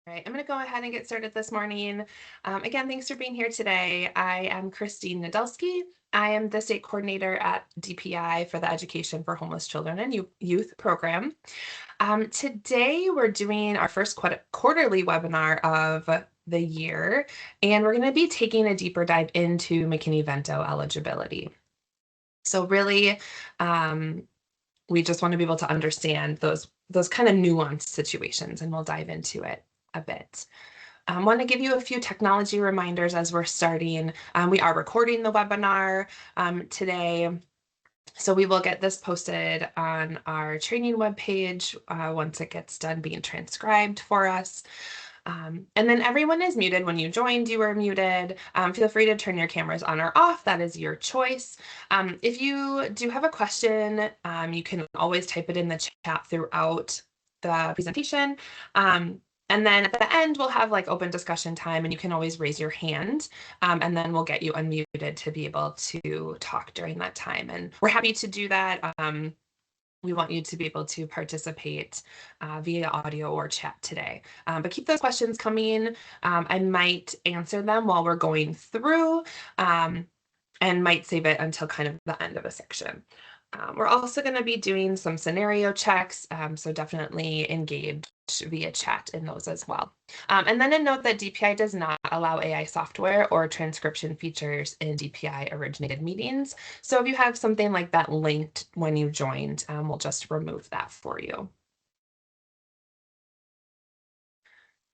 All right, I'm going to go ahead and get started this morning. Again, thanks for being here today. I am Christine Nadelsky. I am the state coordinator at DPI for the Education for Homeless Children and Youth program. Today, we're doing our first quarterly webinar of the year, and we're going to be taking a deeper dive into McKinney Vento eligibility. So really, we just want to be able to understand those kind of nuanced situations, and we'll dive into it a bit. I want to give you a few technology reminders as we're starting. We are recording the webinar today, so we will get this posted on our training webpage once it gets done being transcribed for us. And then everyone is muted. When you joined, you were muted. Feel free to turn your cameras on or off. That is your choice. If you do have a question, you can always type it in the chat throughout the presentation. And then at the end, we'll have like open discussion time, and you can always raise your hand, and then we'll get you unmuted to be able to talk during that time. And we're happy to do that. We want you to be able to participate via audio or chat today. But keep those questions coming. I might answer them while we're going through, and might save it until kind of the end of a section. We're also going to be doing some scenario checks, so definitely engage via chat in those as well. And then a note that DPI does not allow AI software or transcription features in DPI originated meetings. So if you have something like that linked when you joined, we'll just remove that for you.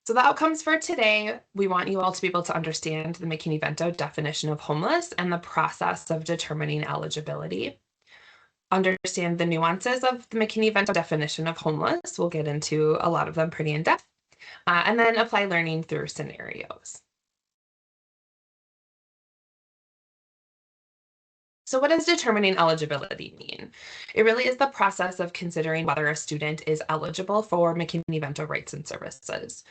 So the outcomes for today, we want you all to be able to understand the McKinney-Vento definition of homeless and the process of determining eligibility. Understand the nuances of the McKinney-Vento definition of homeless. We'll get into a lot of them pretty in depth. And then apply learning through scenarios. So what does determining eligibility mean? It really is the process of considering whether a student is eligible for McKinney-Vento rights and services.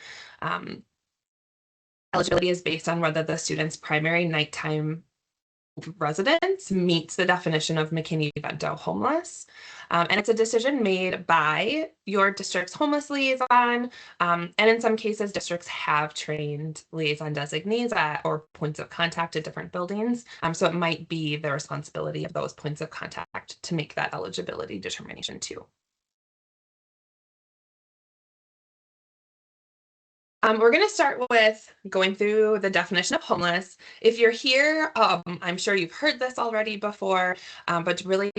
Eligibility is based on whether the student's primary nighttime residence meets the definition of McKinney-Vento homeless. And it's a decision made by your district's homeless liaison. And in some cases, districts have trained liaison designees or points of contact at different buildings. So it might be the responsibility of those points of contact to make that eligibility determination too. We're going to start with going through the definition of homeless. If you're here, I'm sure you've heard this already before, but really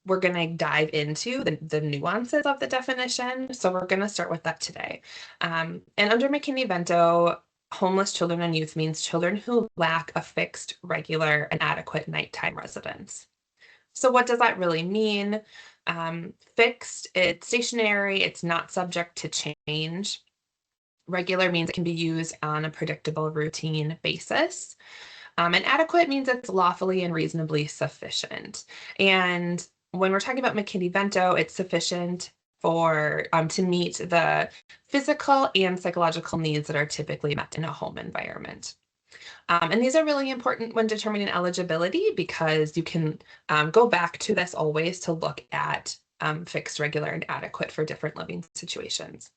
we're going to dive into the nuances of the definition. So we're going to start with that today. And under McKinney-Vento, homeless children and youth means children who lack a fixed, regular, and adequate nighttime residence. So what does that really mean? Fixed, it's stationary, it's not subject to change. Regular means it can be used on a predictable routine basis. And adequate means it's lawfully and reasonably sufficient. And when we're talking about McKinney-Vento, it's sufficient for to meet the physical and psychological needs that are typically met in a home environment. And these are really important when determining eligibility because you can go back to this always to look at fixed, regular, and adequate for different living situations.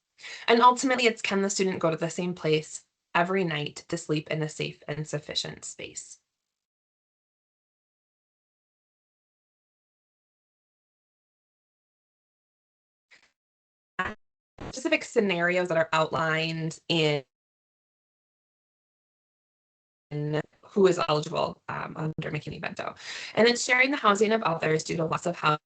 And ultimately, it's can the student go to the same place every night to sleep in a safe and sufficient space? Specific scenarios that are outlined in who is eligible under McKinney-Vento. And it's sharing the housing of others due to loss of housing,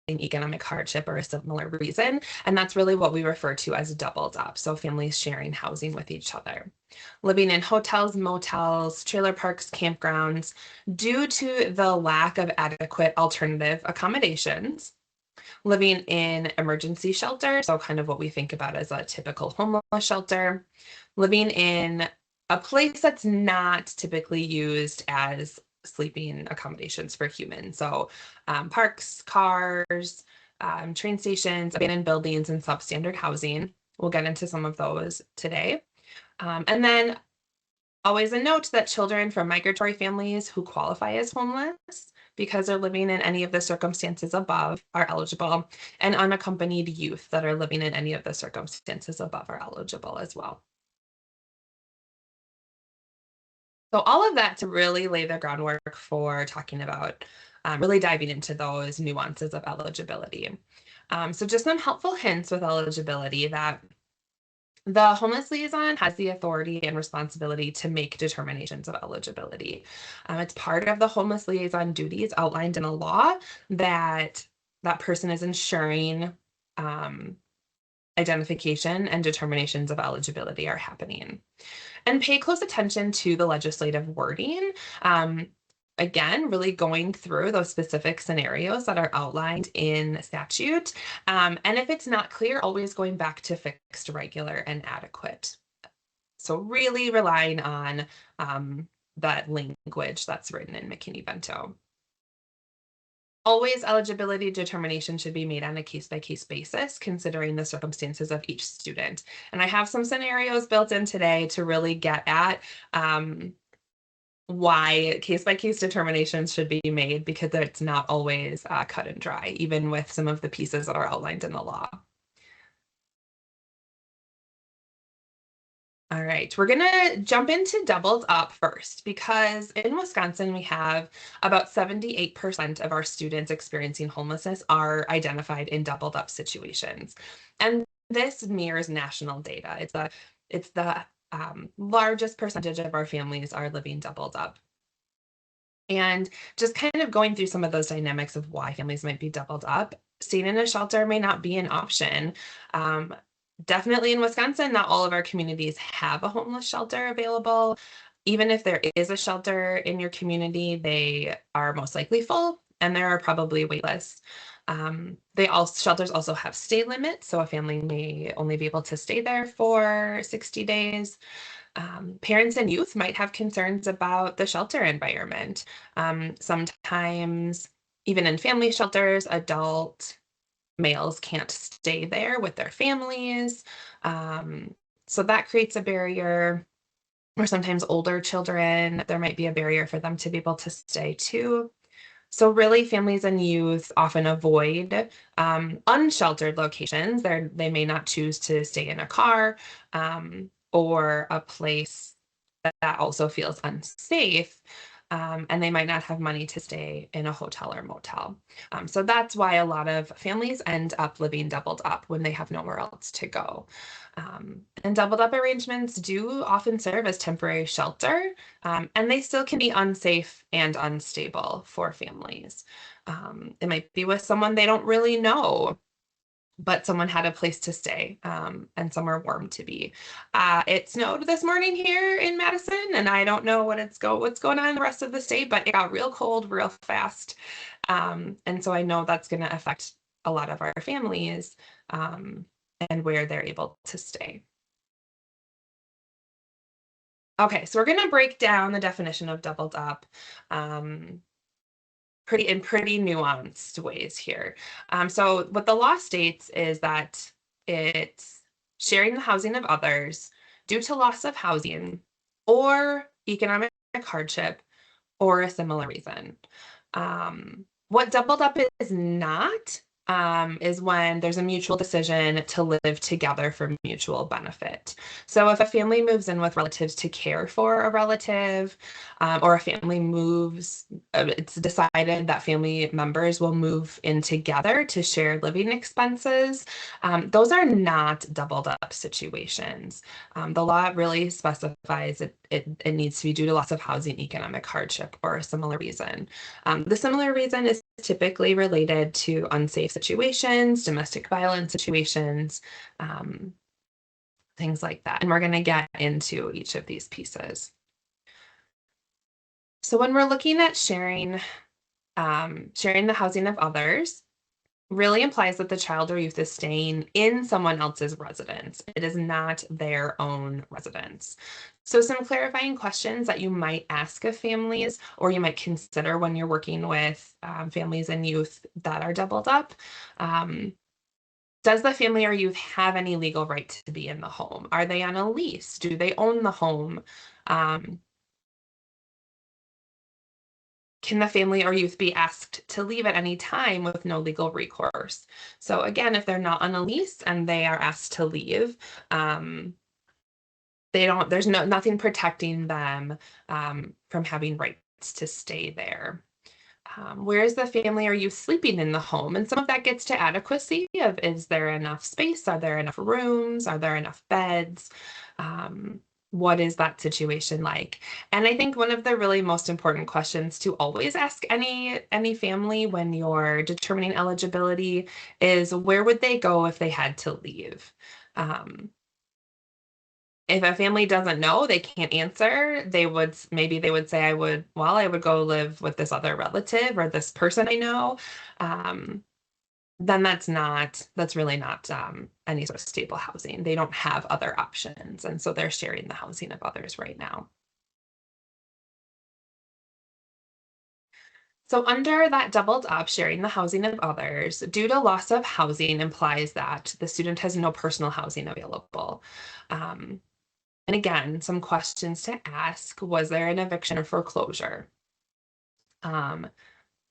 economic hardship, or a similar reason. And that's really what we refer to as doubled up. So families sharing housing with each other. Living in hotels, motels, trailer parks, campgrounds, due to the lack of adequate alternative accommodations. Living in emergency shelter, so kind of what we think about as a typical homeless shelter. Living in a place that's not typically used as sleeping accommodations for humans. So parks, cars, train stations, abandoned buildings, and substandard housing. We'll get into some of those today. And then always a note that children from migratory families who qualify as homeless because they're living in any of the circumstances above are eligible, and unaccompanied youth that are living in any of the circumstances above are eligible as well. So all of that to really lay the groundwork for talking about really diving into those nuances of eligibility. So just some helpful hints with eligibility that the homeless liaison has the authority and responsibility to make determinations of eligibility. It's part of the homeless liaison duties outlined in a law that that person is ensuring identification and determinations of eligibility are happening. And pay close attention to the legislative wording. Again, really going through those specific scenarios that are outlined in statute. And if it's not clear, always going back to fixed, regular, and adequate. So really relying on that language that's written in McKinney Vento. Always eligibility determination should be made on a case-by-case basis, considering the circumstances of each student. And I have some scenarios built in today to really get at why case-by-case determinations should be made, because it's not always cut and dry, even with some of the pieces that are outlined in the law. All right, we're gonna jump into doubled up first, because in Wisconsin, we have about 78% of our students experiencing homelessness are identified in doubled up situations. And this mirrors national data. It's the largest percentage of our families are living doubled up. And just kind of going through some of those dynamics of why families might be doubled up, staying in a shelter may not be an option. Um, Definitely in Wisconsin, not all of our communities have a homeless shelter available. Even if there is a shelter in your community, they are most likely full, and there are probably wait lists. Shelters also have stay limits, so a family may only be able to stay there for 60 days. Parents and youth might have concerns about the shelter environment. Sometimes, even in family shelters, adult males can't stay there with their families. So that creates a barrier. Or sometimes older children, there might be a barrier for them to be able to stay too. So really, families and youth often avoid unsheltered locations. They may not choose to stay in a car or a place that also feels unsafe. And they might not have money to stay in a hotel or motel. So that's why a lot of families end up living doubled up when they have nowhere else to go. And doubled up arrangements do often serve as temporary shelter, and they still can be unsafe and unstable for families. It might be with someone they don't really know, but someone had a place to stay and somewhere warm to be. It snowed this morning here in Madison, and I don't know what's going on in the rest of the state, but it got real cold real fast. And so I know that's going to affect a lot of our families and where they're able to stay. Okay, so we're going to break down the definition of doubled up. Pretty nuanced ways here. So what the law states is that it's sharing the housing of others due to loss of housing or economic hardship or a similar reason. What doubled up is not is when there's a mutual decision to live together for mutual benefit. So if a family moves in with relatives to care for a relative, or a family moves, it's decided that family members will move in together to share living expenses. Those are not doubled up situations. The law really specifies it needs to be due to loss of housing, economic hardship, or a similar reason. The similar reason is typically related to unsafe situations, domestic violence situations, things like that. And we're going to get into each of these pieces. So when we're looking at sharing the housing of others, really implies that the child or youth is staying in someone else's residence. It is not their own residence. So some clarifying questions that you might ask of families, or you might consider when you're working with families and youth that are doubled up. Does the family or youth have any legal right to be in the home? Are they on a lease? Do they own the home? Can the family or youth be asked to leave at any time with no legal recourse? So again, if they're not on a lease and they are asked to leave, there's nothing protecting them from having rights to stay there. Where is the family or you sleeping in the home? And some of that gets to adequacy of, is there enough space? Are there enough rooms? Are there enough beds? What is that situation like? And I think one of the really most important questions to always ask any family when you're determining eligibility is, where would they go if they had to leave? Um, if a family doesn't know, they can't answer, maybe they would say, I would go live with this other relative or this person I know. Um, then that's really not any sort of stable housing. They don't have other options. And so they're sharing the housing of others right now. So under that doubled up sharing the housing of others, due to loss of housing implies that the student has no personal housing available. Um, And again, some questions to ask. Was there an eviction or foreclosure? Um,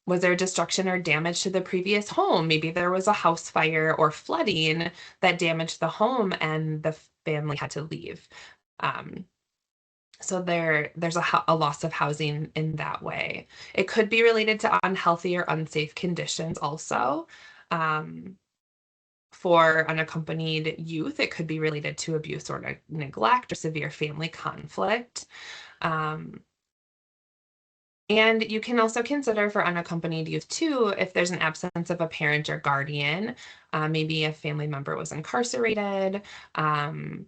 was there destruction or damage to the previous home? Maybe there was a house fire or flooding that damaged the home and the family had to leave. Um, so there's a loss of housing in that way. It could be related to unhealthy or unsafe conditions also. Um, for unaccompanied youth, it could be related to abuse or neglect or severe family conflict. Um, and you can also consider for unaccompanied youth too, if there's an absence of a parent or guardian, maybe a family member was incarcerated. Um,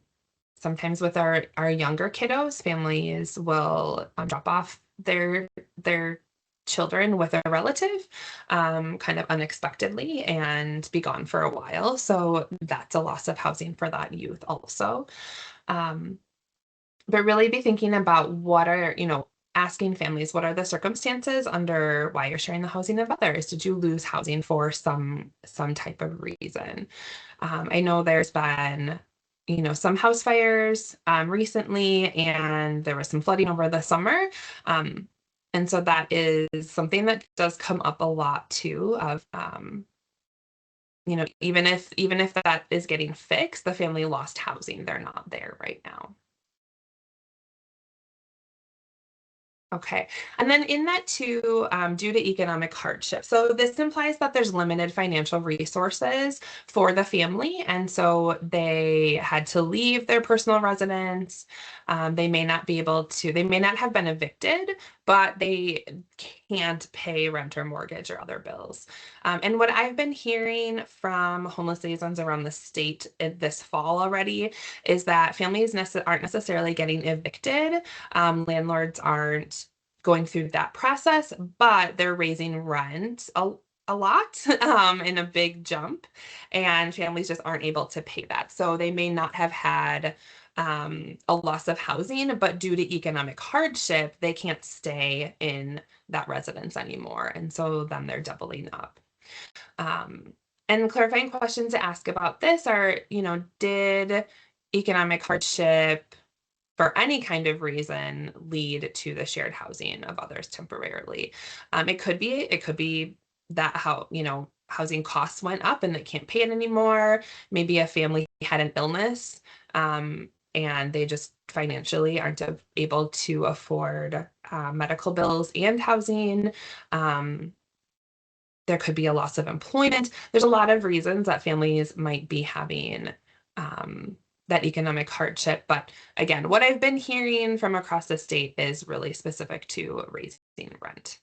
Sometimes with our younger kiddos, families will drop off their children with a relative kind of unexpectedly and be gone for a while. So that's a loss of housing for that youth also. Um, but really be thinking about asking families, what are the circumstances under why you're sharing the housing of others? Did you lose housing for some type of reason? I know there's been, some house fires recently, and there was some flooding over the summer. And so that is something that does come up a lot too, of even if that is getting fixed, the family lost housing. They're not there right now. Okay. And then in that too, due to economic hardship. So this implies that there's limited financial resources for the family. And so they had to leave their personal residence. They may not have been evicted, but they can't pay rent or mortgage or other bills. And what I've been hearing from homeless liaisons around the state this fall already is that families aren't necessarily getting evicted. Landlords aren't going through that process, but they're raising rent a lot in a big jump, and families just aren't able to pay that. So they may not have had a loss of housing, but due to economic hardship, they can't stay in that residence anymore. And so then they're doubling up. Um, and clarifying questions to ask about this are, did economic hardship for any kind of reason lead to the shared housing of others temporarily? It could be that housing costs went up and they can't pay it anymore. Maybe a family had an illness, and they just financially aren't able to afford medical bills and housing. Um, there could be a loss of employment. There's a lot of reasons that families might be having that economic hardship. But again, what I've been hearing from across the state is really specific to raising rent.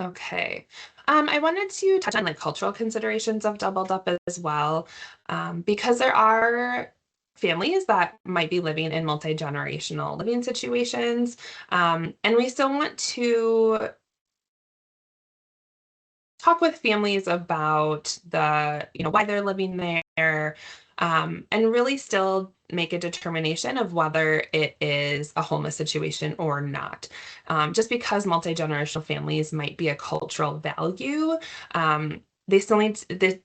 Okay. I wanted to touch on like cultural considerations of doubled up as well, because there are families that might be living in multi-generational living situations, and we still want to talk with families about why they're living there, and really still make a determination of whether it is a homeless situation or not. Just because multi-generational families might be a cultural value, they still need to,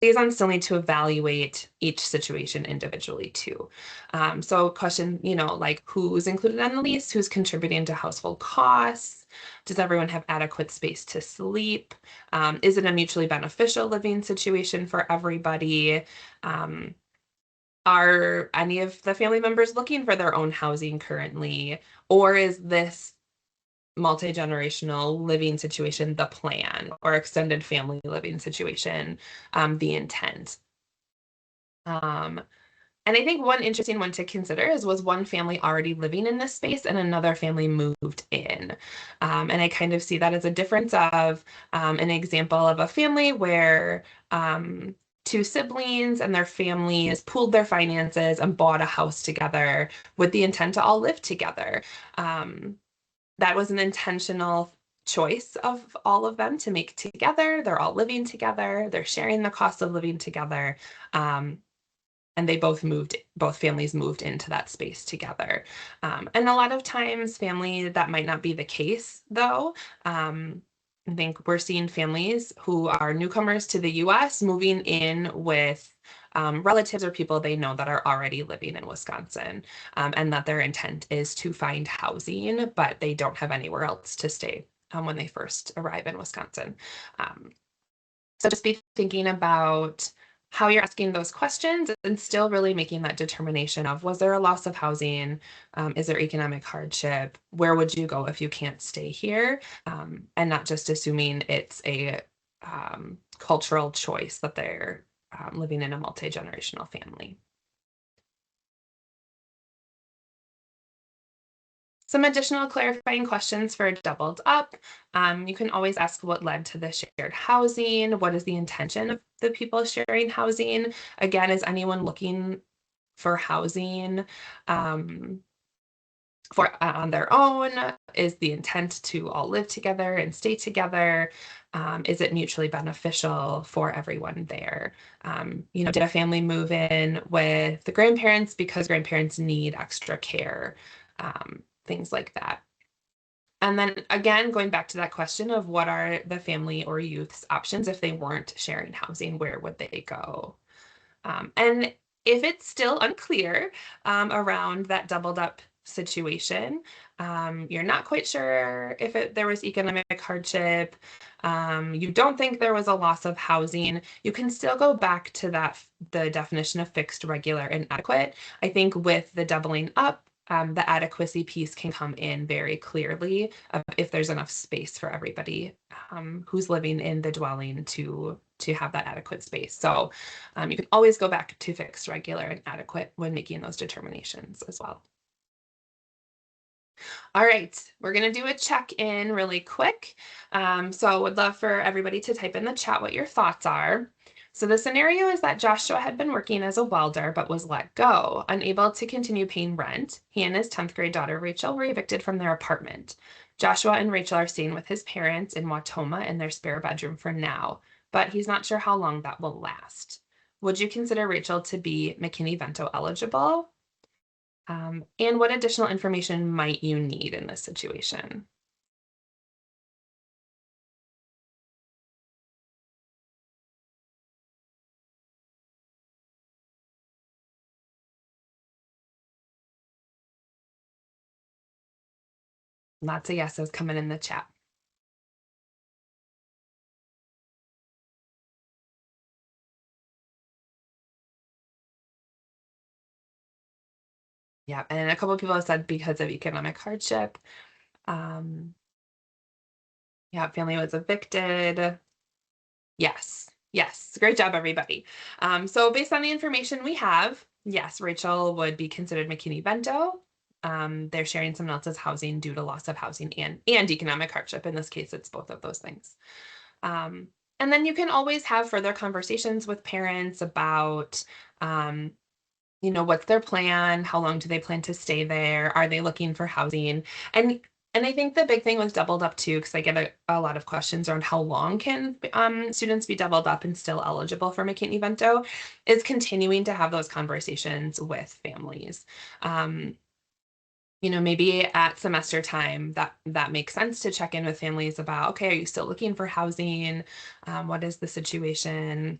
liaisons still need to evaluate each situation individually too. So question, like who's included on the lease, who's contributing to household costs, does everyone have adequate space to sleep? Is it a mutually beneficial living situation for everybody? Are any of the family members looking for their own housing currently? Or is this multi-generational living situation the plan, or extended family living situation the intent? And I think one interesting one to consider was one family already living in this space and another family moved in. And I kind of see that as a difference of an example of a family where two siblings and their families pooled their finances and bought a house together with the intent to all live together. That was an intentional choice of all of them to make together. They're all living together. They're sharing the cost of living together. And they both families moved into that space together. And a lot of times family, that might not be the case though. I think we're seeing families who are newcomers to the US moving in with relatives or people they know that are already living in Wisconsin, and that their intent is to find housing, but they don't have anywhere else to stay when they first arrive in Wisconsin. So just be thinking about how you're asking those questions and still really making that determination of, was there a loss of housing? Is there economic hardship? Where would you go if you can't stay here? And not just assuming it's a cultural choice that they're living in a multi-generational family. Some additional clarifying questions for doubled up. You can always ask what led to the shared housing. What is the intention of the people sharing housing? Again, is anyone looking for housing on their own? Is the intent to all live together and stay together? Is it mutually beneficial for everyone there? Did a family move in with the grandparents because grandparents need extra care? Things like that. And then again, going back to that question of what are the family or youth's options if they weren't sharing housing, where would they go? And if it's still unclear around that doubled up situation, you're not quite sure if there was economic hardship, you don't think there was a loss of housing, you can still go back to the definition of fixed, regular, and adequate. I think with the doubling up, the adequacy piece can come in very clearly if there's enough space for everybody who's living in the dwelling to have that adequate space. So you can always go back to fixed, regular, and adequate when making those determinations as well. All right, we're going to do a check-in really quick. So I would love for everybody to type in the chat what your thoughts are. So the scenario is that Joshua had been working as a welder but was let go, unable to continue paying rent. He and his 10th grade daughter, Rachel, were evicted from their apartment. Joshua and Rachel are staying with his parents in Wautoma in their spare bedroom for now, but he's not sure how long that will last. Would you consider Rachel to be McKinney Vento eligible? And what additional information might you need in this situation? Lots of yeses coming in the chat. Yeah, and a couple of people have said because of economic hardship. Yeah, family was evicted. Yes, yes, great job, everybody. So based on the information we have, yes, Rachel would be considered McKinney-Vento. They're sharing someone else's housing due to loss of housing and economic hardship. In this case, it's both of those things. And then you can always have further conversations with parents about, what's their plan? How long do they plan to stay there? Are they looking for housing? And I think the big thing was doubled up too, because I get a lot of questions around how long can students be doubled up and still eligible for McKinney-Vento, is continuing to have those conversations with families. Maybe at semester time, that makes sense to check in with families about, okay, are you still looking for housing? What is the situation?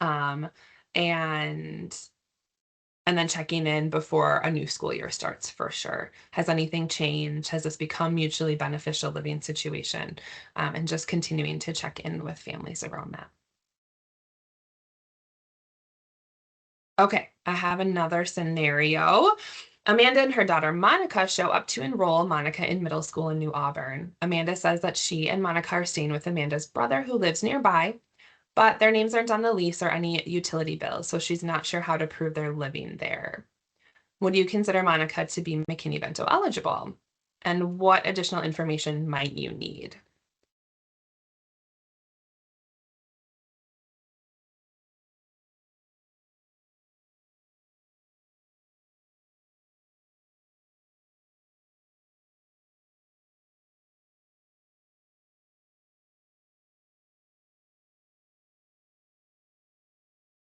Um, and and then checking in before a new school year starts for sure. Has anything changed? Has this become mutually beneficial living situation? And just continuing to check in with families around that. Okay, I have another scenario. Amanda and her daughter Monica show up to enroll Monica in middle school in New Auburn. Amanda says that she and Monica are staying with Amanda's brother who lives nearby, but their names aren't on the lease or any utility bills, so she's not sure how to prove they're living there. Would you consider Monica to be McKinney Vento eligible? And what additional information might you need?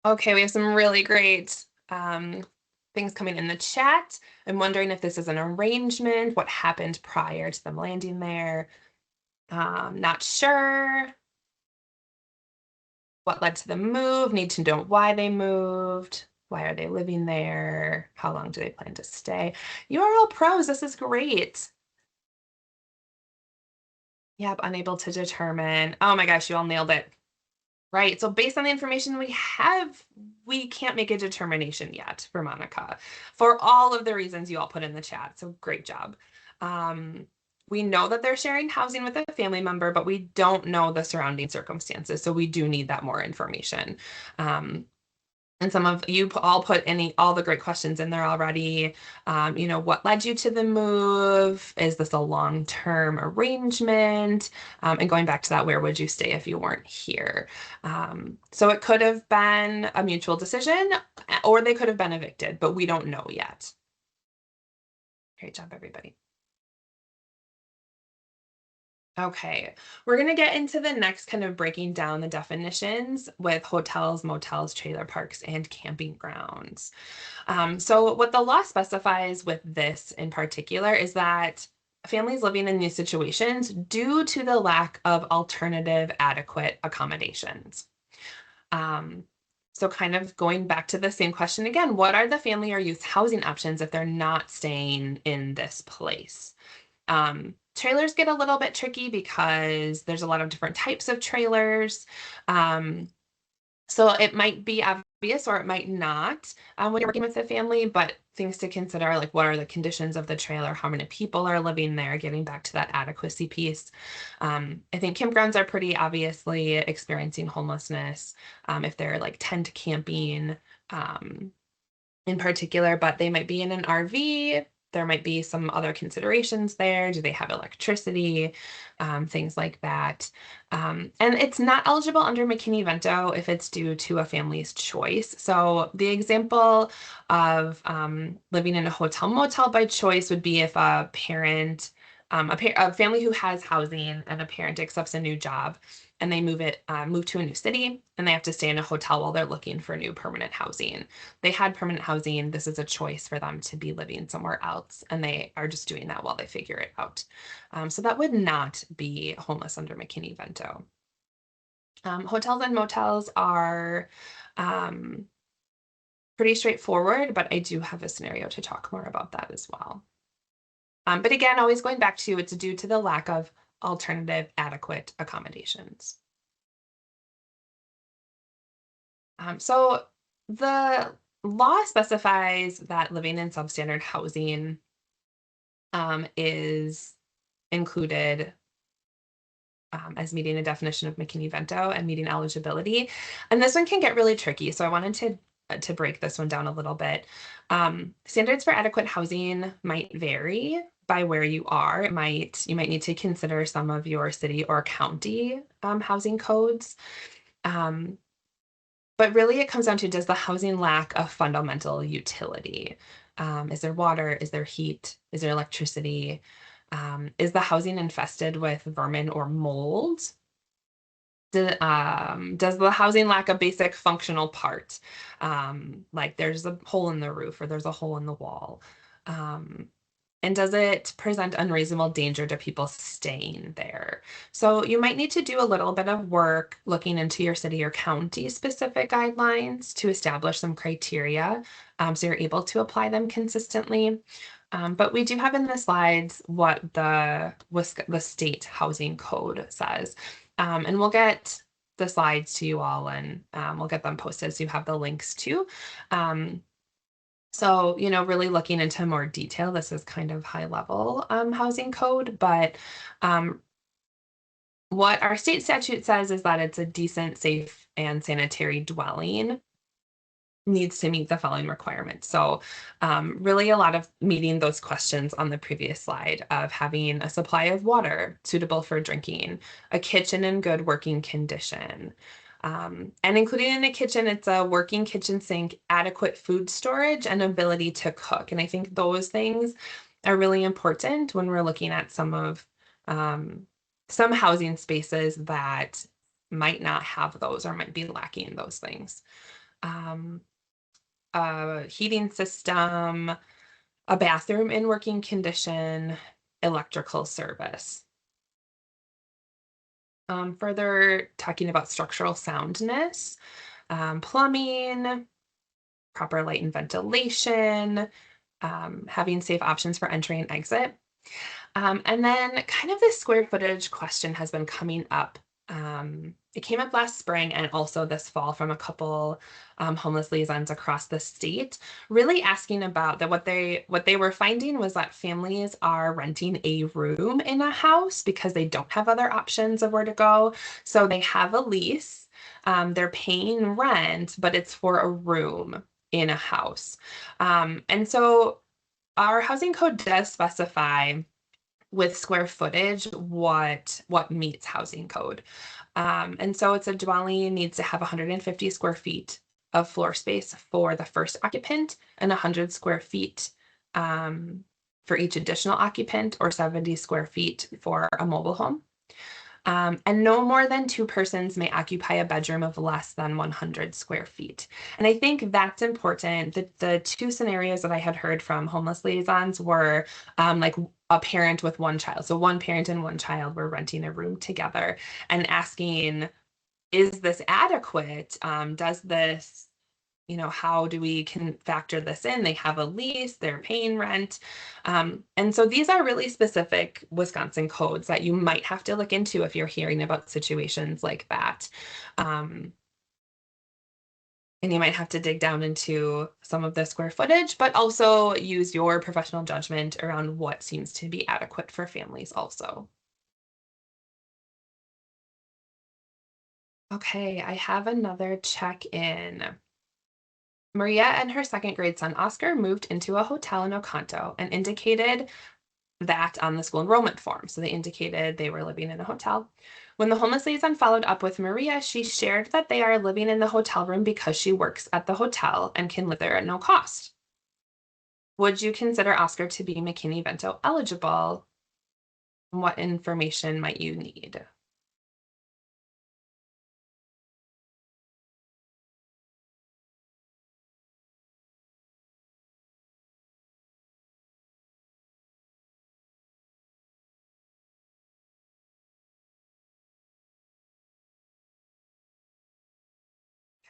Okay, we have some really great things coming in the chat. I'm wondering if this is an arrangement, what happened prior to them landing there. Not sure. What led to the move? Need to know why they moved. Why are they living there? How long do they plan to stay? You are all pros. This is great. Yep, unable to determine. Oh my gosh, you all nailed it. Right. So based on the information we have, we can't make a determination yet for Monica for all of the reasons you all put in the chat. So great job. Um, we know that they're sharing housing with a family member, but we don't know the surrounding circumstances. So we do need that more information. Um, and some of you all put all the great questions in there already. What led you to the move? Is this a long-term arrangement? And going back to that, where would you stay if you weren't here? So it could have been a mutual decision, or they could have been evicted, but we don't know yet. Great job, everybody. Okay, we're going to get into the next kind of breaking down the definitions with hotels, motels, trailer parks, and camping grounds. So what the law specifies with this in particular is that families living in these situations due to the lack of alternative adequate accommodations. Um, so kind of going back to the same question again, what are the family or youth housing options if they're not staying in this place? Trailers get a little bit tricky because there's a lot of different types of trailers. Um, so it might be obvious or it might not when you're working with a family, but things to consider are like what are the conditions of the trailer, how many people are living there, getting back to that adequacy piece. I think campgrounds are pretty obviously experiencing homelessness if they're like tent camping. In particular, but they might be in an RV. There might be some other considerations there. Do they have electricity? Things like that. And it's not eligible under McKinney-Vento if it's due to a family's choice. So the example of living in a hotel motel by choice would be if a parent, a family who has housing and a parent accepts a new job and they move to a new city and they have to stay in a hotel while they're looking for new permanent housing. They had permanent housing. This is a choice for them to be living somewhere else, and they are just doing that while they figure it out. So that would not be homeless under McKinney-Vento. Hotels and motels are um, pretty straightforward, but I do have a scenario to talk more about that as well. But again, always going back to it's due to the lack of alternative adequate accommodations. So the law specifies that living in substandard housing is included as meeting a definition of McKinney-Vento and meeting eligibility. And this one can get really tricky. So I wanted to break this one down a little bit. Standards for adequate housing might vary by where you are. You might need to consider some of your city or county housing codes. But really it comes down to, does the housing lack a fundamental utility? Is there water? Is there heat? Is there electricity? Is the housing infested with vermin or mold? Does the housing lack a basic functional part? Like there's a hole in the roof or there's a hole in the wall. And does it present unreasonable danger to people staying there? So you might need to do a little bit of work looking into your city or county specific guidelines to establish some criteria, so you're able to apply them consistently. But we do have in the slides what the state housing code says. And we'll get the slides to you all, and we'll get them posted so you have the links too. So, really looking into more detail, this is kind of high level housing code, but um, what our state statute says is that it's a decent, safe, and sanitary dwelling needs to meet the following requirements. So, really a lot of meeting those questions on the previous slide of having a supply of water suitable for drinking, a kitchen in good working condition. And including in a kitchen, it's a working kitchen sink, adequate food storage, and ability to cook. And I think those things are really important when we're looking at some housing spaces that might not have those or might be lacking those things. Um, a heating system, a bathroom in working condition, electrical service. Further talking about structural soundness, plumbing, proper light and ventilation, having safe options for entry and exit. And then kind of this square footage question has been coming up. It came up last spring and also this fall from a couple homeless liaisons across the state, really asking about that what they were finding was that families are renting a room in a house because they don't have other options of where to go. So they have a lease, they're paying rent, but it's for a room in a house. And so our housing code does specify with square footage what meets housing code. And so it's a dwelling needs to have 150 square feet of floor space for the first occupant and 100 square feet for each additional occupant, or 70 square feet for a mobile home. And no more than two persons may occupy a bedroom of less than 100 square feet. And I think that's important. The two scenarios that I had heard from homeless liaisons were like a parent with one child. So one parent and one child were renting a room together and asking, is this adequate? Does this, how do we can factor this in? They have a lease, they're paying rent. And so these are really specific Wisconsin codes that you might have to look into if you're hearing about situations like that. And you might have to dig down into some of the square footage, but also use your professional judgment around what seems to be adequate for families also. Okay, I have another check-in. Maria and her second grade son, Oscar, moved into a hotel in Oconto and indicated that on the school enrollment form. So they indicated they were living in a hotel. When the homeless liaison followed up with Maria, she shared that they are living in the hotel room because she works at the hotel and can live there at no cost. Would you consider Oscar to be McKinney Vento eligible? What information might you need?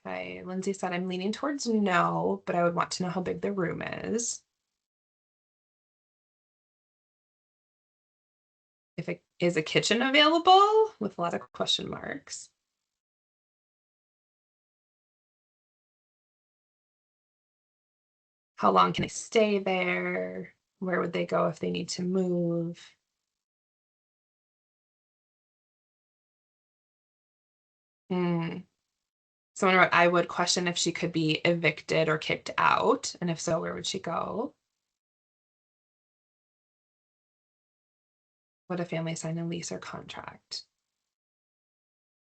Okay, Lindsay said, I'm leaning towards no, but I would want to know how big the room is. If it is a kitchen available, with a lot of question marks. How long can they stay there? Where would they go if they need to move? Mm. Someone wrote, I would question if she could be evicted or kicked out. And if so, where would she go? Would a family sign a lease or contract?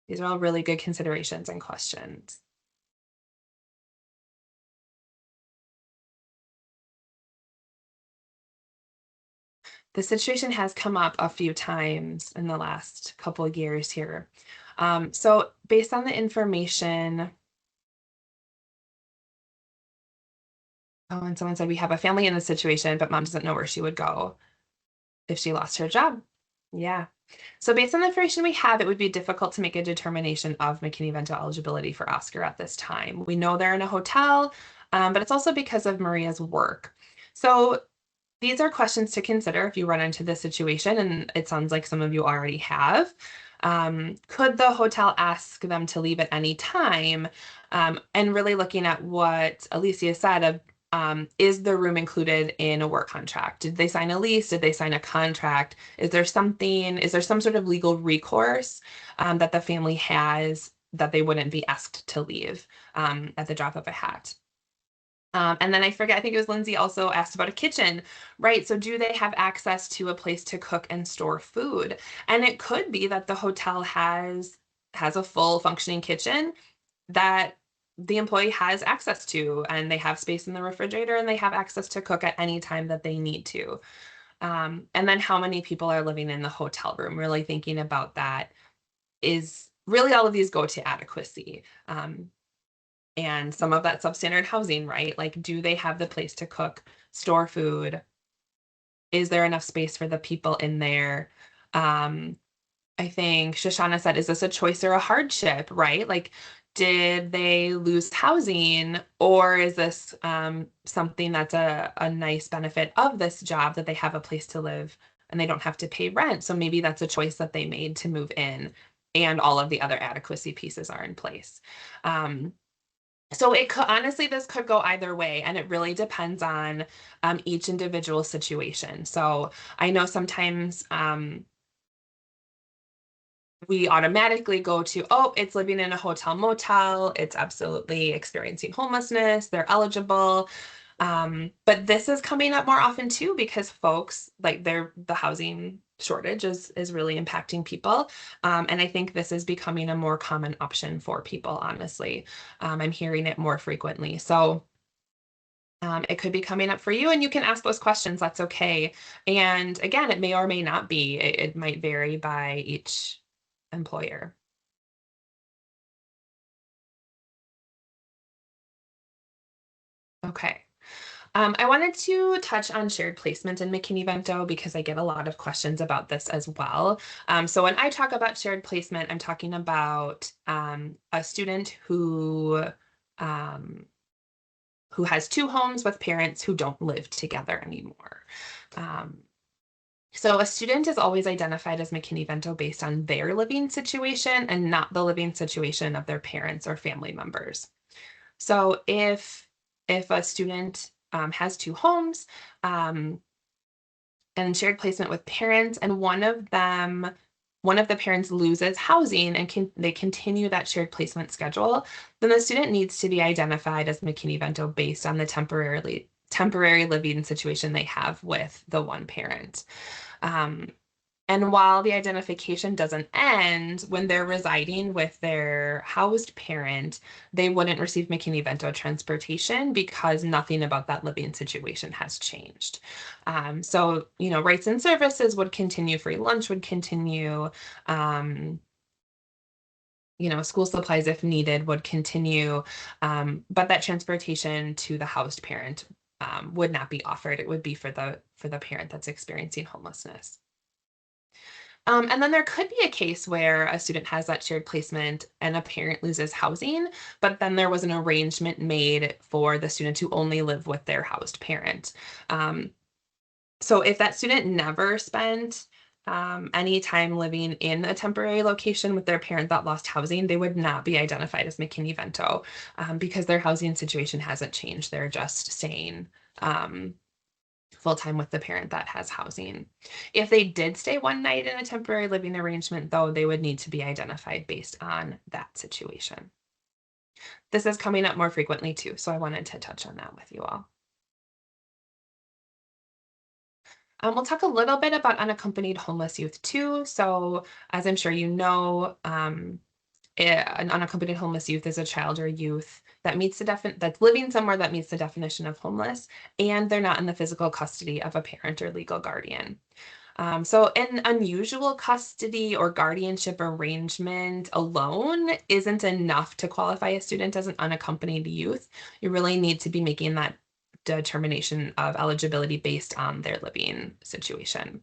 These are all really good considerations and questions. The situation has come up a few times in the last couple of years here. So based on the information Oh, and someone said we have a family in this situation, but mom doesn't know where she would go if she lost her job. Yeah. So based on the information we have, it would be difficult to make a determination of McKinney-Vento eligibility for Oscar at this time. We know they're in a hotel, but it's also because of Maria's work. So these are questions to consider if you run into this situation, and it sounds like some of you already have. Could the hotel ask them to leave at any time? And really looking at what Alicia said of is the room included in a work contract? Did they sign a lease? Did they sign a contract? Is there some sort of legal recourse that the family has that they wouldn't be asked to leave at the drop of a hat? And then I forget, I think it was Lindsay also asked about a kitchen, right? So do they have access to a place to cook and store food? And it could be that the hotel has a full functioning kitchen that the employee has access to, and they have space in the refrigerator and they have access to cook at any time that they need to. And then how many people are living in the hotel room? Really thinking about that is really all of these go to adequacy. And some of that substandard housing, right? Like, do they have the place to cook, store food? Is there enough space for the people in there? Um, I think Shoshana said, is this a choice or a hardship, right? Like, did they lose housing, or is this something that's a nice benefit of this job that they have a place to live and they don't have to pay rent? So maybe that's a choice that they made to move in, and all of the other adequacy pieces are in place. Um, so it could honestly, this could go either way, and it really depends on each individual situation. So I know sometimes we automatically go to, oh, it's living in a hotel motel, it's absolutely experiencing homelessness, they're eligible. But this is coming up more often too, because folks like the housing shortage is really impacting people. And I think this is becoming a more common option for people, honestly. I'm hearing it more frequently. So it could be coming up for you, and you can ask those questions. That's okay. And again, it may or may not be. It might vary by each employer. Okay. I wanted to touch on shared placement in McKinney-Vento because I get a lot of questions about this as well. So when I talk about shared placement, I'm talking about a student um, who has two homes with parents who don't live together anymore. Um, so a student is always identified as McKinney-Vento based on their living situation and not the living situation of their parents or family members. So if a student has two homes and shared placement with parents, and one of the parents loses housing and they continue that shared placement schedule, then the student needs to be identified as McKinney-Vento based on the temporary living situation they have with the one parent. Um, and while the identification doesn't end when they're residing with their housed parent, they wouldn't receive McKinney-Vento transportation because nothing about that living situation has changed. So, rights and services would continue, free lunch would continue, um, school supplies, if needed, would continue, but that transportation to the housed parent would not be offered. It would be for the parent that's experiencing homelessness. And then there could be a case where a student has that shared placement and a parent loses housing, but then there was an arrangement made for the student to only live with their housed parent. Um, so if that student never spent any time living in a temporary location with their parent that lost housing, they would not be identified as McKinney-Vento because their housing situation hasn't changed. They're just staying full-time with the parent that has housing. If they did stay one night in a temporary living arrangement, though, they would need to be identified based on that situation. This is coming up more frequently too, so I wanted to touch on that with you all. We'll talk a little bit about unaccompanied homeless youth too. So, as I'm sure you know, an unaccompanied homeless youth is a child or youth that meets that's living somewhere that meets the definition of homeless, and they're not in the physical custody of a parent or legal guardian. So an unusual custody or guardianship arrangement alone isn't enough to qualify a student as an unaccompanied youth. You really need to be making that determination of eligibility based on their living situation.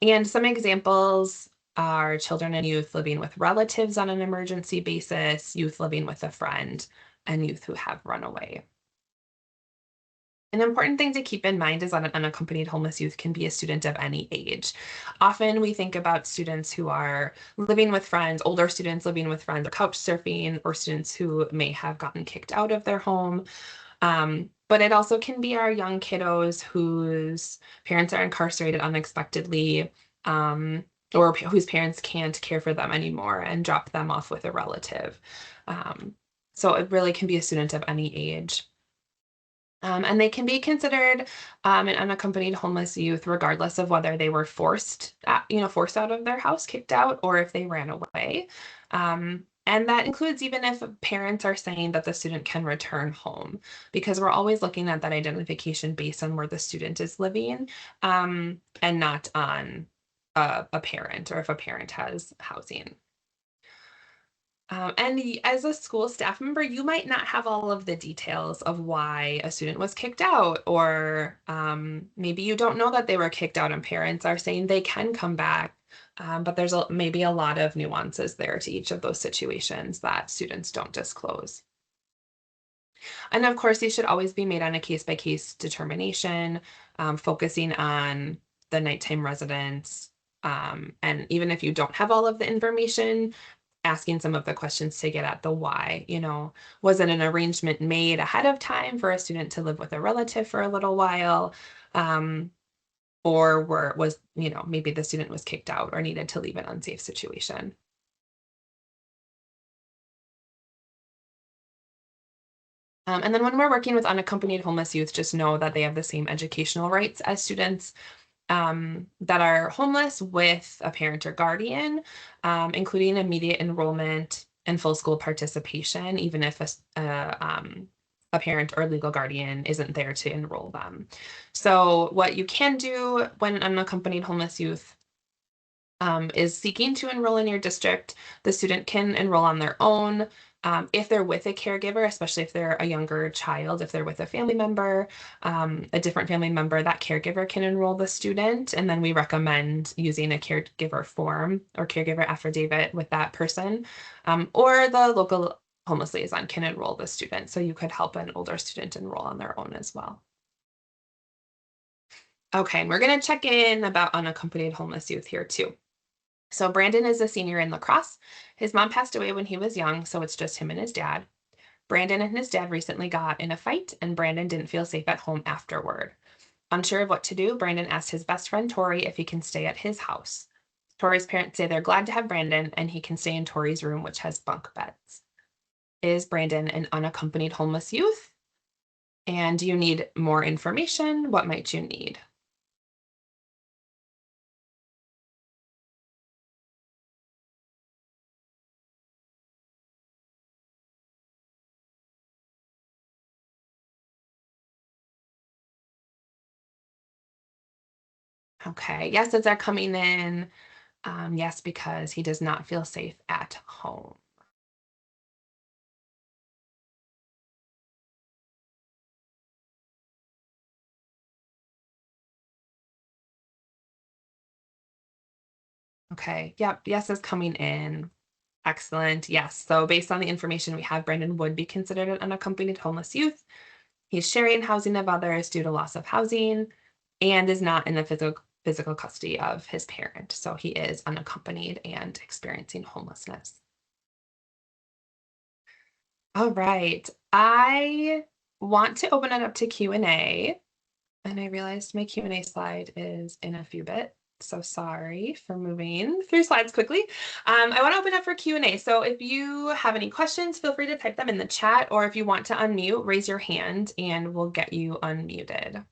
And some examples are children and youth living with relatives on an emergency basis, youth living with a friend, and youth who have run away. An important thing to keep in mind is that an unaccompanied homeless youth can be a student of any age. Often we think about students who are living with friends, older students living with friends, or couch surfing, or students who may have gotten kicked out of their home. But it also can be our young kiddos whose parents are incarcerated unexpectedly, um, or whose parents can't care for them anymore and drop them off with a relative. Um, so it really can be a student of any age. And they can be considered an unaccompanied homeless youth, regardless of whether they were forced out of their house, kicked out, or if they ran away. And that includes even if parents are saying that the student can return home, because we're always looking at that identification based on where the student is living, and not on a parent or if a parent has housing. As a school staff member, you might not have all of the details of why a student was kicked out, or maybe you don't know that they were kicked out and parents are saying they can come back. But there's maybe a lot of nuances there to each of those situations that students don't disclose. And of course, these should always be made on a case by case determination, focusing on the nighttime residents. And even if you don't have all of the information, asking some of the questions to get at the why. Was it an arrangement made ahead of time for a student to live with a relative for a little while? Um, or maybe the student was kicked out or needed to leave an unsafe situation. And then when we're working with unaccompanied homeless youth, just know that they have the same educational rights as students that are homeless with a parent or guardian, including immediate enrollment and full school participation, even if a parent or legal guardian isn't there to enroll them. So, what you can do when an unaccompanied homeless youth is seeking to enroll in your district, the student can enroll on their own. If they're with a caregiver, especially if they're a younger child, if they're with a family member, a different family member, that caregiver can enroll the student. And then we recommend using a caregiver form or caregiver affidavit with that person, or the local homeless liaison can enroll the student. So you could help an older student enroll on their own as well. Okay, and we're going to check in about unaccompanied homeless youth here too. So Brandon is a senior in lacrosse. His mom passed away when he was young, so it's just him and his dad. Brandon and his dad recently got in a fight, and Brandon didn't feel safe at home afterward. Unsure of what to do, Brandon asked his best friend Tori if he can stay at his house. Tori's parents say they're glad to have Brandon, and he can stay in Tori's room, which has bunk beds. Is Brandon an unaccompanied homeless youth? And do you need more information? What might you need? Okay, yeses are coming in. Yes, because he does not feel safe at home. Okay. Yep. Yes is coming in. Excellent. Yes. So based on the information we have, Brandon would be considered an unaccompanied homeless youth. He's sharing housing of others due to loss of housing and is not in the physical custody of his parent. So he is unaccompanied and experiencing homelessness. All right. I want to open it up to Q&A. And I realized my Q&A slide is in a few bits. So sorry for moving through slides quickly. I want to open up for Q&A. So if you have any questions, feel free to type them in the chat, or if you want to unmute, raise your hand and we'll get you unmuted.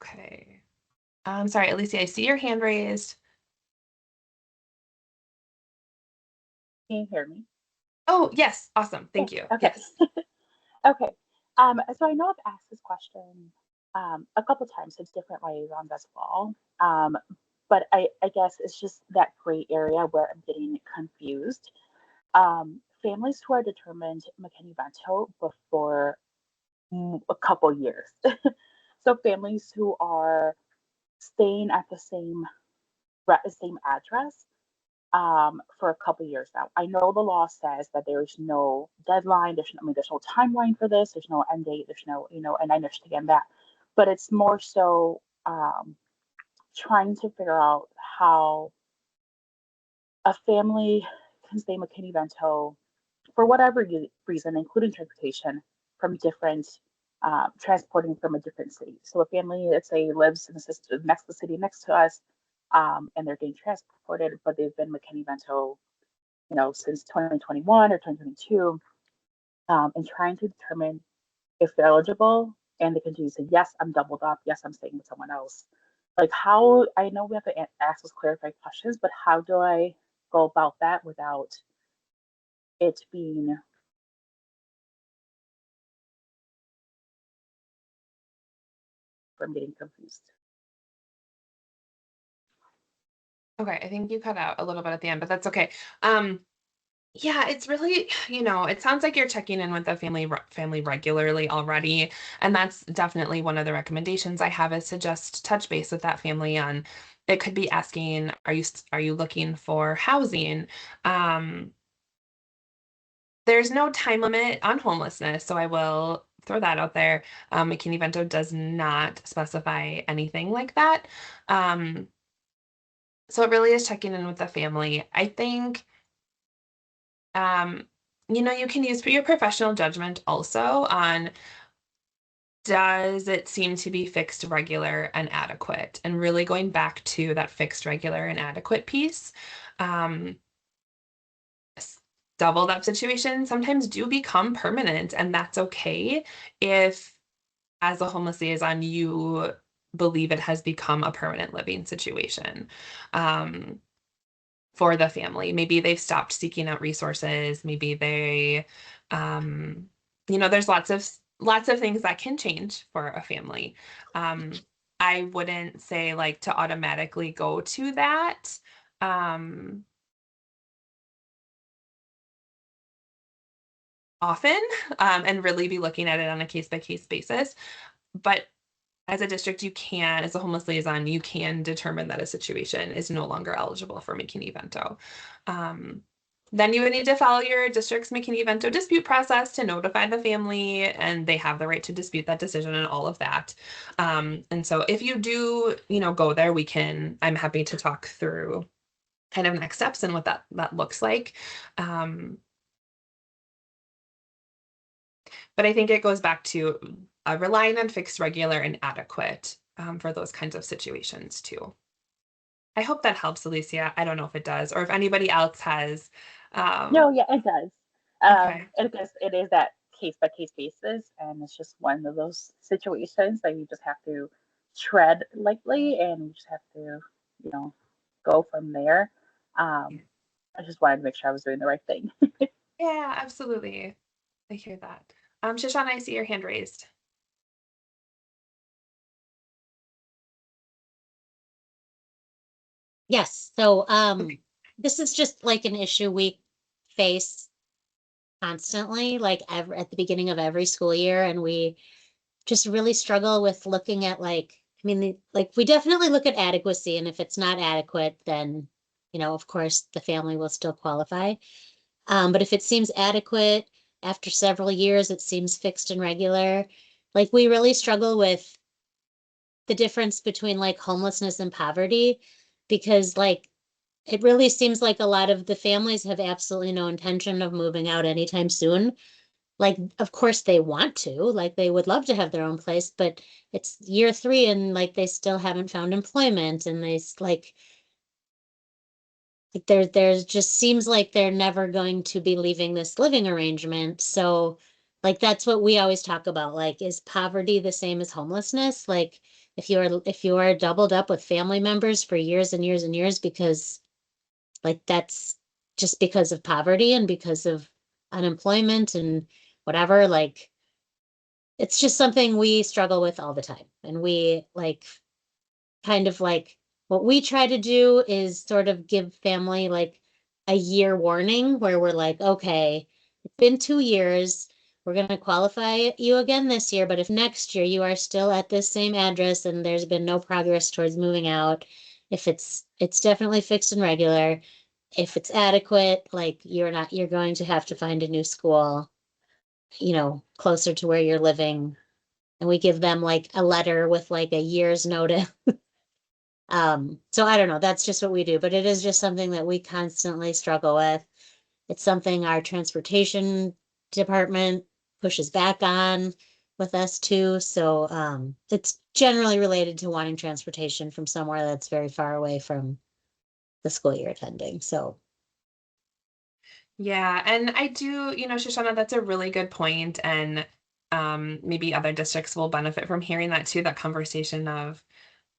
Okay. Sorry, Alicia, I see your hand raised. Can you hear me? Oh, yes. Awesome. Yeah. Thank you. Okay. Yes. Okay. So I know I've asked this question a couple times in different ways on this call. But I guess it's just that gray area where I'm getting confused. Families who are determined McKinney-Vento before a couple years. So families who are staying at the same address for a couple years now. I know the law says that there's no deadline. There's no timeline for this. There's no end date. There's no, and I understand that, but it's more so trying to figure out how a family can stay McKinney-Vento for whatever reason, including transportation from different, transporting from a different city. So a family, let's say, lives in the city next to us, and they're getting transported, but they've been McKinney-Vento, since 2021 or 2022, and trying to determine if they're eligible, and they continue to say, yes, I'm doubled up. Yes, I'm staying with someone else. Like, how, I know we have to ask those clarifying questions, but how do I go about that without it being from getting confused? Okay. I think you cut out a little bit at the end, but that's okay. Yeah, it's really, it sounds like you're checking in with the family regularly already, and that's definitely one of the recommendations I have is to just touch base with that family on. It could be asking, are you looking for housing? Um, there's no time limit on homelessness, so I will throw that out there. McKinney-Vento does not specify anything like that. Um, so it really is checking in with the family. I think um, you can use your professional judgment also on, does it seem to be fixed, regular, and adequate? And really going back to that fixed, regular, and adequate piece. Um, Doubled up situations sometimes do become permanent, and that's okay if, as a homeless liaison, you believe it has become a permanent living situation. Um, for the family. Maybe they've stopped seeking out resources. Maybe they, um, there's lots of things that can change for a family. Um, I wouldn't say like to automatically go to that. Um, Often, and really be looking at it on a case by case basis. But as a district, as a homeless liaison, you can determine that a situation is no longer eligible for McKinney-Vento. Um, then you would need to follow your district's McKinney-Vento dispute process to notify the family, and they have the right to dispute that decision and all of that. And so if you do, go there, I'm happy to talk through kind of next steps and what that looks like. Um, But I think it goes back to relying on fixed, regular, and adequate for those kinds of situations too. I hope that helps, Alicia. I don't know if it does, or if anybody else has. Um, No, yeah, it does. okay. It is that case by case basis, and it's just one of those situations that you just have to tread lightly, and you just have to, you know, go from there. Um, I just wanted to make sure I was doing the right thing. Yeah, absolutely. I hear that. Shoshana, I see your hand raised. Yes. So Okay. this is just like an issue we face constantly, like at the beginning of every school year, and we just really struggle with looking at like we definitely look at adequacy, and if it's not adequate, then of course the family will still qualify. But if it seems adequate after several years, it seems fixed and regular. Like we really struggle with the difference between like homelessness and poverty because like it really seems like a lot of the families have absolutely no intention of moving out anytime soon. Like, of course they want to, like they would love to have their own place, but it's year 3 and like they still haven't found employment and like there's just seems like they're never going to be leaving this living arrangement. So like that's what we always talk about. Like, is poverty the same as homelessness? Like if you are doubled up with family members for years and years and years because like that's just because of poverty and because of unemployment and whatever, like it's just something we struggle with all the time. And we like kind of like what we try to do is sort of give family like a year warning where we're like, okay, it's been 2 years. We're going to qualify you again this year, but if next year you are still at this same address and there's been no progress towards moving out, if it's definitely fixed and regular. If it's adequate, like you're going to have to find a new school, closer to where you're living. And we give them like a letter with like a year's notice. So I don't know, that's just what we do, but it is just something that we constantly struggle with. It's something our transportation department pushes back on with us too. So it's generally related to wanting transportation from somewhere that's very far away from the school you're attending. So Yeah, and I do, Shoshana, that's a really good point, and maybe other districts will benefit from hearing that too, that conversation of,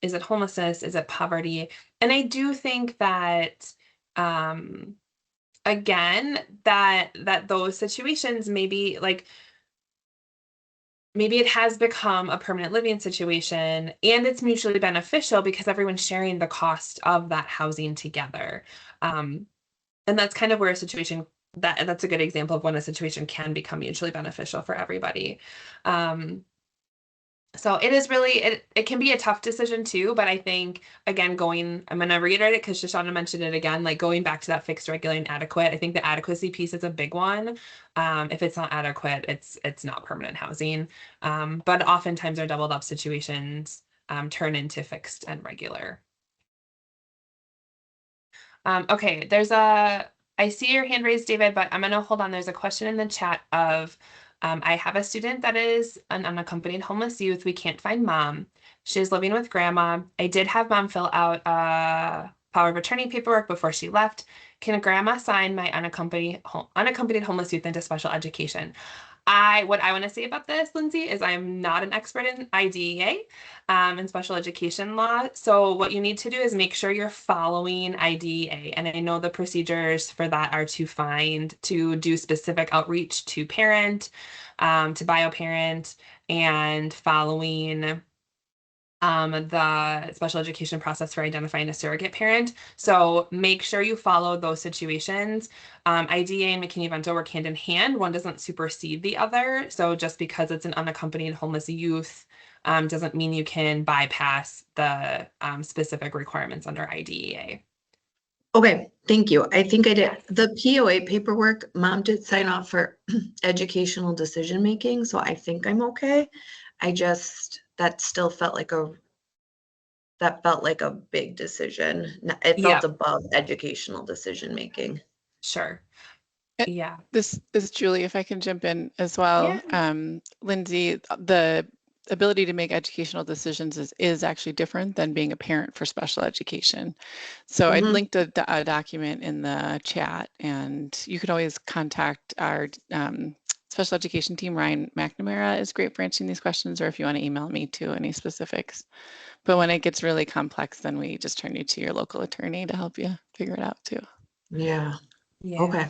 is it homelessness? Is it poverty? And I do think that, um, again, that those situations maybe like maybe it has become a permanent living situation and it's mutually beneficial because everyone's sharing the cost of that housing together. Um, and that's kind of where a situation that's a good example of when a situation can become mutually beneficial for everybody. Um, so it is really it can be a tough decision too, but I think again I'm gonna reiterate it because Shoshana mentioned it again, like going back to that fixed, regular, and adequate. I think the adequacy piece is a big one. If it's not adequate, it's not permanent housing. But oftentimes our doubled up situations turn into fixed and regular. Okay, I see your hand raised, David, but I'm gonna hold on. There's a question in the chat of, I have a student that is an unaccompanied homeless youth. We can't find mom. She's living with grandma. I did have mom fill out power of attorney paperwork before she left. Can a grandma sign my unaccompanied homeless youth into special education? What I want to say about this, Lindsay, is I'm not an expert in IDEA and special education law. So what you need to do is make sure you're following IDEA. And I know the procedures for that are to do specific outreach to parent, to bio parent, and following the special education process for identifying a surrogate parent. So make sure you follow those situations. IDA and McKinney Vento work hand in hand. One doesn't supersede the other. So just because it's an unaccompanied homeless youth doesn't mean you can bypass the specific requirements under IDEA. Okay, thank you. I think I did. The POA paperwork, mom did sign off for educational decision making, so I think I'm okay. That still felt like a big decision. It felt Yeah. above educational decision making. Sure. Eh, Yeah. This is Julie, if I can jump in as well. Lindsay, the ability to make educational decisions is actually different than being a parent for special education. So I linked a document in the chat, and you can always contact our special education team. Ryan McNamara is great for answering these questions, or if you want to email me too, any specifics. But when it gets really complex, then we just turn you to your local attorney to help you figure it out too. Yeah. Yeah. Okay.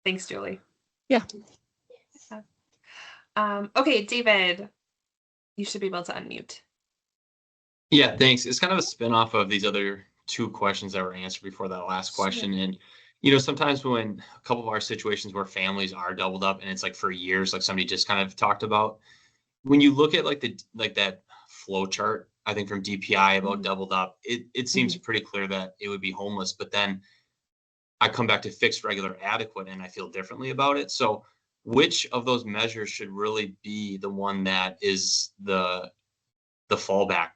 Thanks, Julie. Yeah. Okay, David, you should be able to unmute. Yeah, thanks. It's kind of a spin-off of these other two questions that were answered before that last question. And, sometimes when a couple of our situations where families are doubled up and it's like for years, like somebody just kind of talked about, when you look at like that flow chart, I think from DPI about doubled up, it seems pretty clear that it would be homeless, but then I come back to fixed, regular, adequate, and I feel differently about it. So which of those measures should really be the one that is the fallback?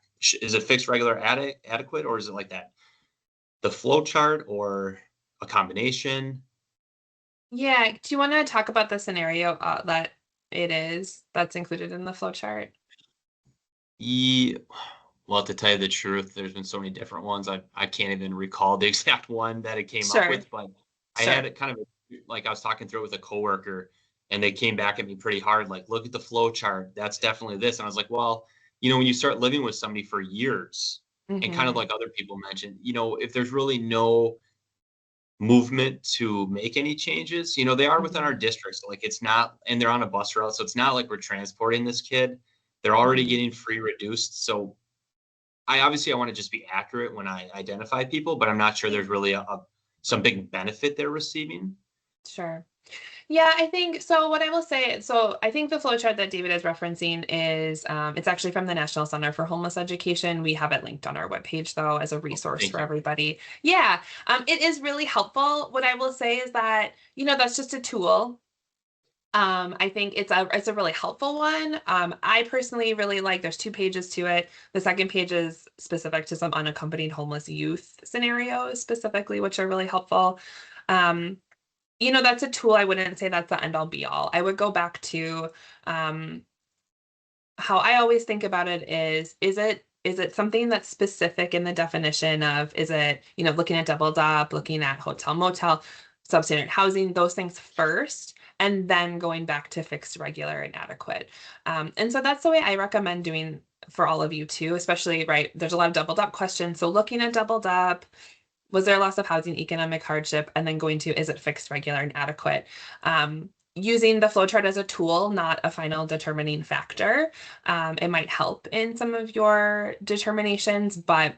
Is it fixed, regular, adequate, or is it like that, the flow chart, or a combination? Yeah, do you want to talk about the scenario that's included in the flow chart? Well, to tell you the truth, there's been so many different ones. I can't even recall the exact one that it came up Sure. with, but I had it kind of like I was talking through it with a coworker, and they came back at me pretty hard, like, look at the flow chart. That's definitely this. And I was like, well, when you start living with somebody for years, and kind of like other people mentioned, if there's really no movement to make any changes. You know, they are within our district, so like it's not, and they're on a bus route, so it's not like we're transporting this kid. They're already getting free reduced. So I want to just be accurate when I identify people, but I'm not sure there's really some big benefit they're receiving. Sure. Yeah, I think so. What I will say, so I think the flow chart that David is referencing is it's actually from the National Center for Homeless Education. We have it linked on our webpage though as a resource Thank for you. everybody. Yeah, it is really helpful. What I will say is that, you know, that's just a tool. I think it's a really helpful one. I personally really like, there's 2 pages to it. The second page is specific to some unaccompanied homeless youth scenarios specifically, which are really helpful. You know, that's a tool. I wouldn't say that's the end all be all. I would go back to how I always think about it is it something that's specific in the definition of, is it, you know, looking at double up, looking at hotel, motel, substandard housing, those things first, and then going back to fixed, regular, and adequate. And so that's the way I recommend doing for all of you too, especially, right, there's a lot of doubled up questions. So looking at doubled up, was there loss of housing, economic hardship, and then going to, is it fixed, regular, and adequate? Using the flowchart as a tool, not a final determining factor. It might help in some of your determinations, but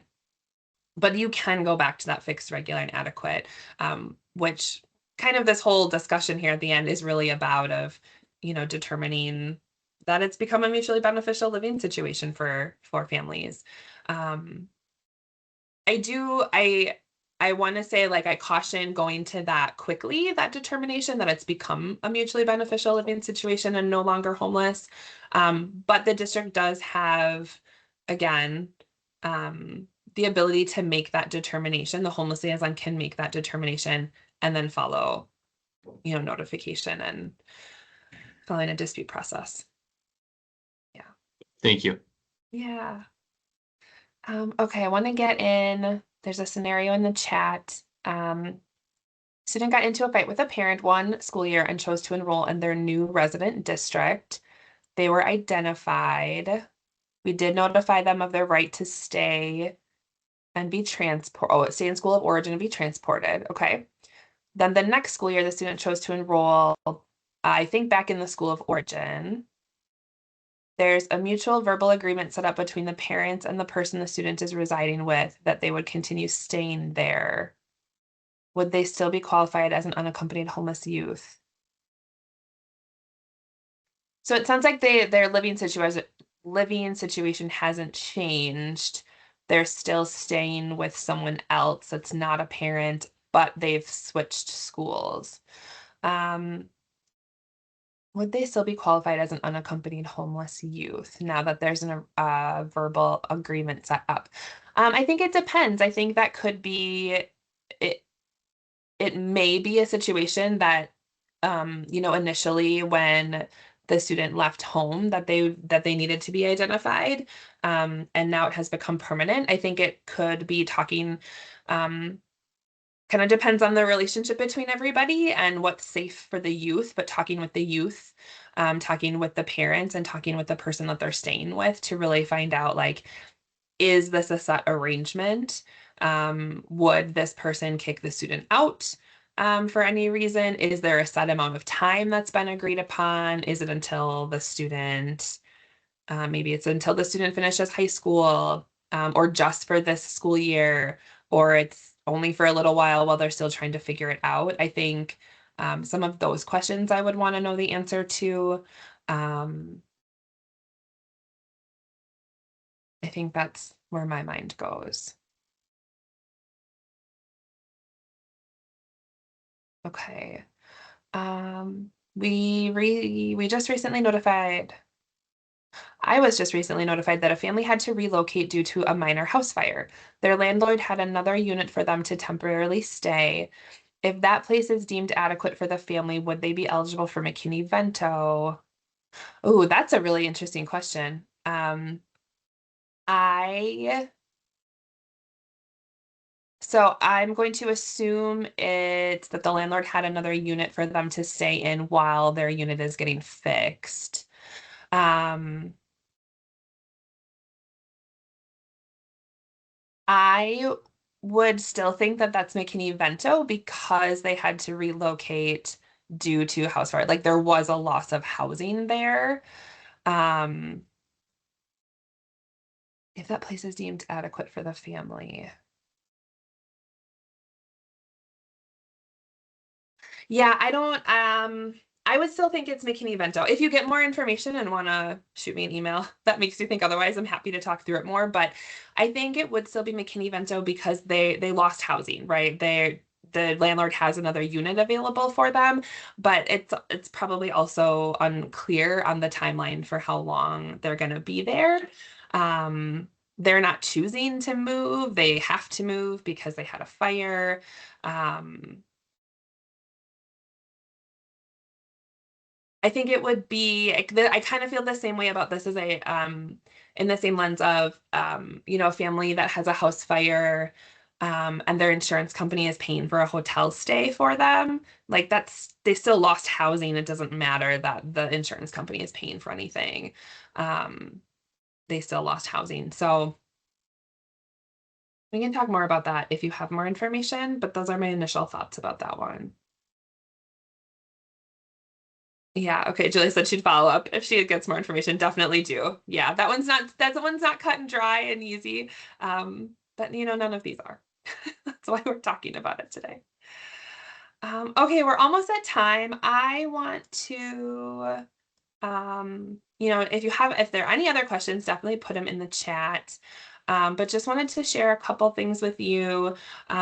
you can go back to that fixed, regular, and adequate, which kind of this whole discussion here at the end is really about, of, you know, determining that it's become a mutually beneficial living situation for families. I want to say, like, I caution going to that quickly, that determination that it's become a mutually beneficial living situation and no longer homeless. But the district does have, again, the ability to make that determination. The homeless liaison can make that determination and then follow, you know, notification and following a dispute process. Yeah. Thank you. Yeah. Okay, I want to get in. There's a scenario in the chat. Student got into a fight with a parent one school year and chose to enroll in their new resident district. They were identified. We did notify them of their right to stay and be stay in school of origin and be transported. Okay. Then the next school year, the student chose to enroll, I think, back in the school of origin. There's a mutual verbal agreement set up between the parents and the person the student is residing with that they would continue staying there. Would they still be qualified as an unaccompanied homeless youth? So it sounds like their living situation hasn't changed. They're still staying with someone else that's not a parent, but they've switched schools. Would they still be qualified as an unaccompanied homeless youth now that there's a verbal agreement set up? I think it depends. I think that could be it. It may be a situation that, you know, initially when the student left home that they needed to be identified, and now it has become permanent. I think it could be talking. Kind of depends on the relationship between everybody and what's safe for the youth, but talking with the youth, talking with the parents, and talking with the person that they're staying with to really find out, like, is this a set arrangement? Would this person kick the student out for any reason? Is there a set amount of time that's been agreed upon? Is it until the student, maybe it's until the student finishes high school, or just for this school year, or it's only for a little while they're still trying to figure it out? I think some of those questions I would want to know the answer to. I think that's where my mind goes. Okay. We just recently notified. I was just recently notified that a family had to relocate due to a minor house fire. Their landlord had another unit for them to temporarily stay. If that place is deemed adequate for the family, would they be eligible for McKinney Vento? Oh, that's a really interesting question. So I'm going to assume it's that the landlord had another unit for them to stay in while their unit is getting fixed. I would still think that that's McKinney Vento because they had to relocate due to house fire. Like there was a loss of housing there. If that place is deemed adequate for the family. Yeah, I would still think it's McKinney Vento. If you get more information and want to shoot me an email that makes you think otherwise, I'm happy to talk through it more. But I think it would still be McKinney Vento because they lost housing, right? The landlord has another unit available for them, but it's probably also unclear on the timeline for how long they're going to be there. They're not choosing to move. They have to move because they had a fire. I think it would be, I kind of feel the same way about this as in the same lens of, a family that has a house fire, and their insurance company is paying for a hotel stay for them. Like they still lost housing. It doesn't matter that the insurance company is paying for anything. They still lost housing. So we can talk more about that if you have more information, but those are my initial thoughts about that one. Yeah, okay. Julie said she'd follow up if she gets more information. Definitely do. Yeah, that one's not cut and dry and easy. But none of these are. That's why we're talking about it today. Okay, we're almost at time. I want to if there are any other questions, definitely put them in the chat. But just wanted to share a couple things with you.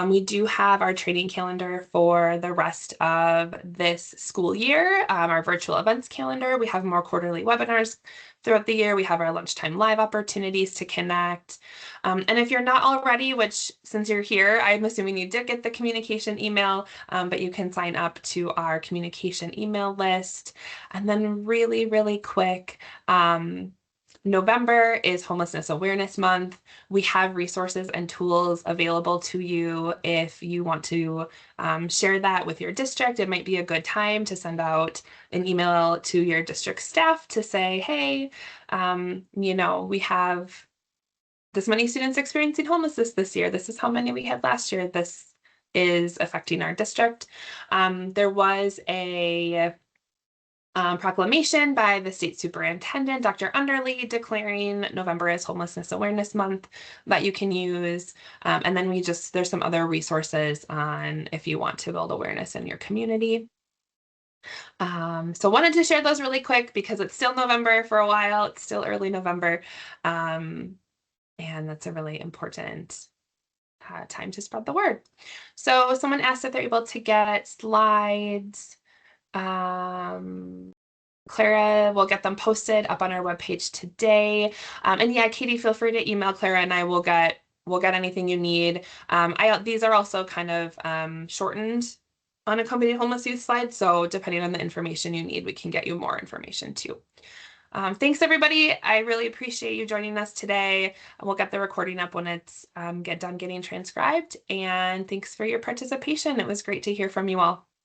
We do have our training calendar for the rest of this school year, our virtual events calendar. We have more quarterly webinars throughout the year. We have our lunchtime live opportunities to connect. And if you're not already, which since you're here, I'm assuming you did get the communication email, but you can sign up to our communication email list. And then really, really quick, November is Homelessness Awareness Month. We have resources and tools available to you if you want to share that with your district. It might be a good time to send out an email to your district staff to say, hey, we have this many students experiencing homelessness this year. This is how many we had last year. This is affecting our district. There was a proclamation by the state superintendent, Dr. Underly, declaring November as Homelessness Awareness Month that you can use. And then there's some other resources on if you want to build awareness in your community. So wanted to share those really quick because it's still November for a while. It's still early November. And that's a really important time to spread the word. So someone asked if they're able to get slides. Clara will get them posted up on our webpage today. And yeah, Katie, feel free to email Clara and I will get anything you need. These are also kind of shortened unaccompanied homeless youth slides. So depending on the information you need, we can get you more information too. Thanks everybody. I really appreciate you joining us today. We'll get the recording up when it's done getting transcribed. And thanks for your participation. It was great to hear from you all.